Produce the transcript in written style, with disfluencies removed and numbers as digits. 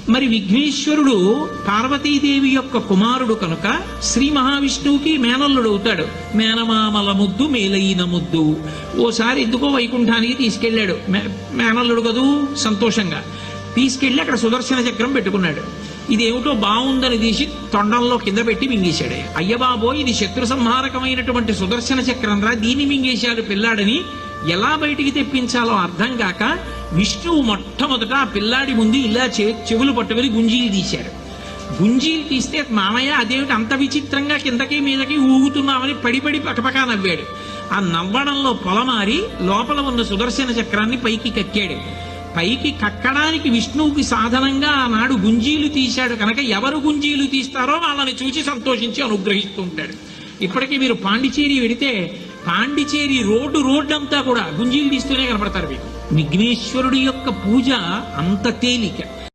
మరి విఘ్నేశ్వరుడు పార్వతీదేవి యొక్క కుమారుడు కనుక శ్రీ మహావిష్ణువుకి మేనల్లుడు అవుతాడు. మేనమామల ముద్దు మేలైన ముద్దు. ఓసారి ఎందుకో వైకుంఠానికి తీసుకెళ్లాడు, మేనల్లుడు కదూ సంతోషంగా తీసుకెళ్లి అక్కడ సుదర్శన చక్రం పెట్టుకున్నాడు. ఇదేమిటో బాగుందని తీసి తొండంలో కింద పెట్టి మింగేశాడు. అయ్యబాబో ఇది శత్రు సంహారకమైనటువంటి సుదర్శన చక్రం రా, దీన్ని మింగేశాడు పిల్లాడని ఎలా బయటికి తెప్పించాలో అర్థం కాక విష్ణువు మొట్టమొదట ఆ పిల్లాడి ముందు ఇలా చెవులు పట్టుకుని గుంజీలు తీశాడు. గుంజీలు తీస్తే మామయ్య అదేమిటి అంత విచిత్రంగా కిందకి మీదకి ఊగుతున్నామని పడిపడి పకపకా నవ్వాడు. ఆ నవ్వడంలో పొలమారి లోపల ఉన్న సుదర్శన చక్రాన్ని పైకి కక్కాడు. పైకి కక్కడానికి విష్ణువుకి సాధనంగా ఆనాడు గుంజీలు తీశాడు కనుక ఎవరు గుంజీలు తీస్తారో వాళ్ళని చూసి సంతోషించి అనుగ్రహిస్తూ ఉంటాడు. ఇప్పటికీ మీరు పాండిచేరి వెడితే పాండిచేరి రోడ్డు అంతా కూడా గుంజీలు తీస్తూనే కనపడతారు మీకు. విఘ్నేశ్వరుడి యొక్క పూజ అంత తేలిక.